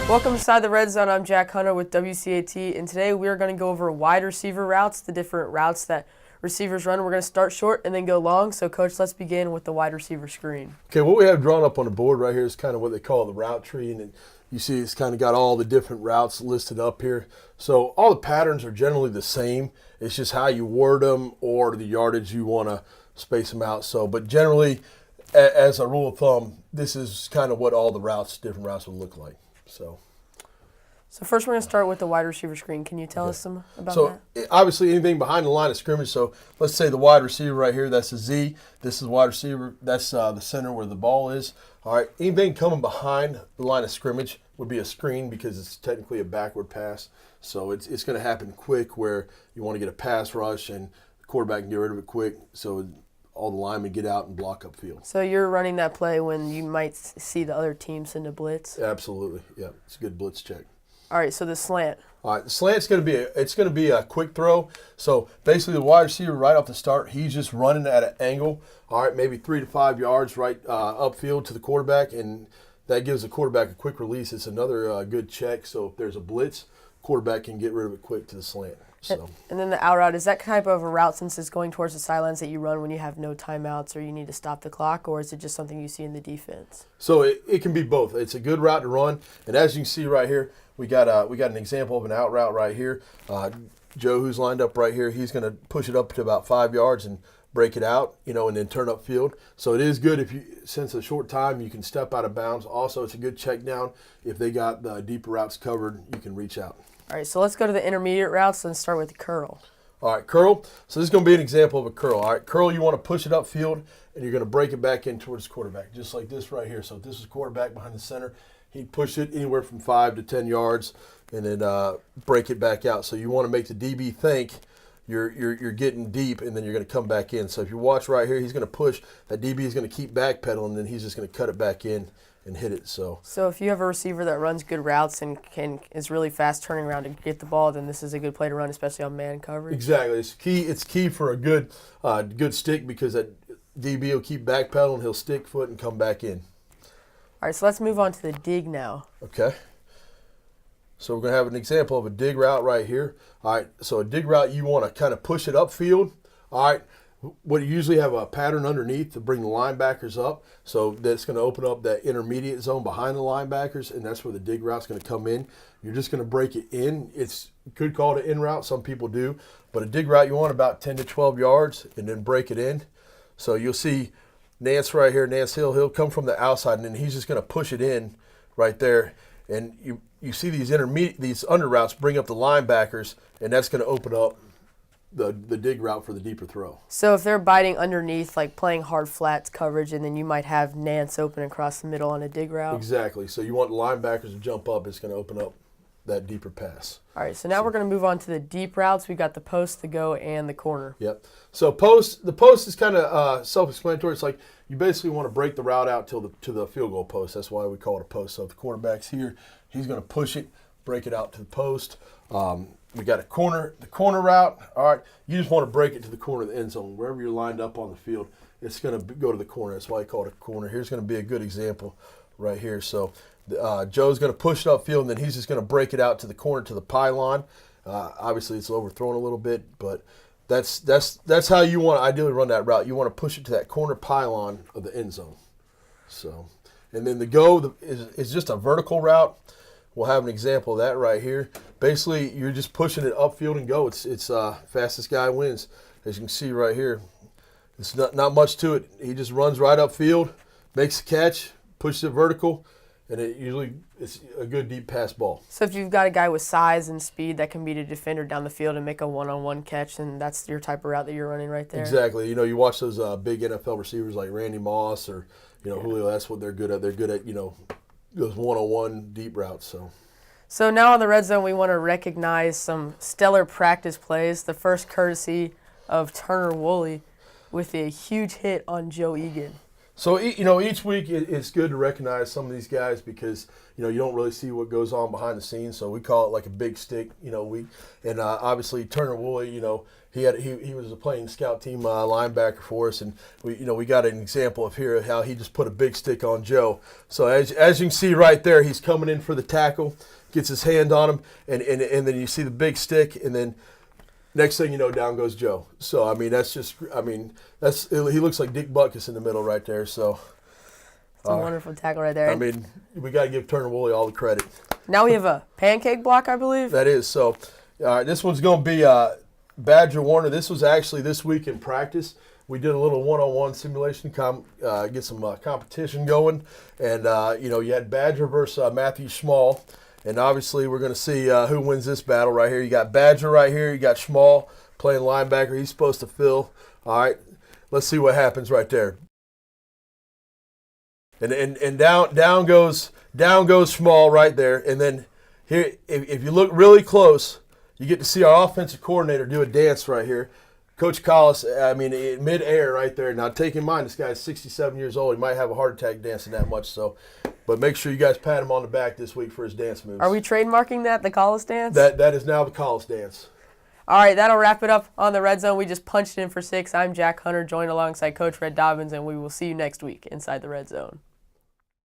Welcome inside the Red Zone. I'm Jack Hunter with WCAT, and today we are going to go over wide receiver routes, the different routes that receivers run. We're going to start short and then go long. So, Coach, let's begin with the wide receiver screen. Okay, what we have drawn up on the board right here is kind of what they call the route tree, and you see it's kind of got all the different routes listed up here. So all the patterns are generally the same. It's just how you word them or the yardage you want to space them out. So, but generally, as a rule of thumb, this is kind of what all the different routes would look like. So first we're going to start with the wide receiver screen. Can you tell us some about that? So obviously anything behind the line of scrimmage. So let's say the wide receiver right here, that's a Z. This is wide receiver. That's the center where the ball is. All right, anything coming behind the line of scrimmage would be a screen because it's technically a backward pass. So it's going to happen quick where you want to get a pass rush and the quarterback can get rid of it quick. So all the linemen get out and block upfield. So you're running that play when you might see the other team send a blitz? Absolutely, yeah. It's a good blitz check. All right, so the slant. All right, the slant's going to be a quick throw. So basically, the wide receiver right off the start, he's just running at an angle. All right, maybe 3 to 5 yards right upfield to the quarterback, and that gives the quarterback a quick release. It's another good check. So if there's a blitz, quarterback can get rid of it quick to the slant. So. And then the out route, is that type of a route since it's going towards the sidelines that you run when you have no timeouts or you need to stop the clock, or is it just something you see in the defense? So it can be both. It's a good route to run, and as you can see right here, we got an example of an out route right here. Joe, who's lined up right here, he's going to push it up to about 5 yards and break it out, and then turn upfield. So it is good since a short time, you can step out of bounds. Also, it's a good check down. If they got the deeper routes covered, you can reach out. All right, so let's go to the intermediate routes and start with the curl. All right, curl. So this is going to be an example of a curl. All right, curl, you want to push it upfield, and you're going to break it back in towards the quarterback, just like this right here. So if this is quarterback behind the center, he'd push it anywhere from 5 to 10 yards and then break it back out. So you want to make the DB think you're getting deep, and then you're going to come back in. So if you watch right here, he's going to push. That DB is going to keep backpedaling, and then he's just going to cut it back in and hit it. So if you have a receiver that runs good routes and is really fast turning around to get the ball, then this is a good play to run, especially on man coverage. Exactly. It's key for a good stick because that DB will keep backpedaling, he'll stick foot and come back in. All right, so let's move on to the dig now. Okay. So we're going to have an example of a dig route right here. All right, so a dig route, you want to kind of push it upfield. All right, what you usually have a pattern underneath to bring the linebackers up. So that's going to open up that intermediate zone behind the linebackers, and that's where the dig route's going to come in. You're just going to break it in. You could call it an in route. Some people do. But a dig route, you want about 10 to 12 yards and then break it in. So you'll see Nance right here, Nance Hill, he'll come from the outside, and then he's just going to push it in right there. And you see these under routes bring up the linebackers, and that's going to open up the dig route for the deeper throw. So if they're biting underneath, like playing hard flats coverage, and then you might have Nance open across the middle on a dig route. Exactly. So you want the linebackers to jump up. It's going to open up that deeper pass. All right, so now we're going to move on to the deep routes. We've got the post, the go, and the corner. Yep. So the post is kind of self-explanatory. It's like you basically want to break the route out to the field goal post. That's why we call it a post. So if the quarterback's here, he's going to push it, break it out to the post. We got the corner route. All right, you just want to break it to the corner of the end zone. Wherever you're lined up on the field, it's going to go to the corner. That's why I call it a corner. Here's going to be a good example right here. So Joe's going to push it upfield, and then he's just going to break it out to the corner to the pylon. Obviously, it's overthrown a little bit, but that's how you want to ideally run that route. You want to push it to that corner pylon of the end zone. So, and then the go is just a vertical route. We'll have an example of that right here. Basically, you're just pushing it upfield and go. It's fastest guy wins. As you can see right here, it's not much to it. He just runs right upfield, makes the catch, pushes it vertical, and it's a good deep pass ball. So if you've got a guy with size and speed that can beat a defender down the field and make a one-on-one catch, then that's your type of route that you're running right there. Exactly. You watch those big NFL receivers like Randy Moss or Julio. That's what they're good at. They're good at those one-on-one deep routes. So now on the Red Zone, we want to recognize some stellar practice plays. The first courtesy of Turner Woolley with a huge hit on Joe Egan. So, each week it's good to recognize some of these guys because, you don't really see what goes on behind the scenes. So we call it like a big stick, week. And obviously Turner Woolley, he was a playing scout team linebacker for us. And we got an example of here how he just put a big stick on Joe. So as you can see right there, he's coming in for the tackle, gets his hand on him, and then you see the big stick, and then next thing you know, down goes Joe. So, he looks like Dick Butkus in the middle right there. So, it's a wonderful tackle right there. We got to give Turner Woolley all the credit. Now we have a pancake block, I believe. That is. So, this one's going to be Badger Warner. This was actually this week in practice. We did a little one-on-one simulation, get some competition going. And, you had Badger versus Matthew Small. And obviously, we're going to see who wins this battle right here. You got Badger right here. You got Schmall playing linebacker. He's supposed to fill. All right, let's see what happens right there. And down goes Schmall right there. And then here, if you look really close, you get to see our offensive coordinator do a dance right here. Coach Collis, in mid-air right there. Now, take in mind, this guy's 67 years old. He might have a heart attack dancing that much. So, but make sure you guys pat him on the back this week for his dance moves. Are we trademarking that, the Collis dance? That is now the Collis dance. All right, that'll wrap it up on the Red Zone. We just punched in for 6. I'm Jack Hunter, joined alongside Coach Red Dobbins, and we will see you next week inside the Red Zone.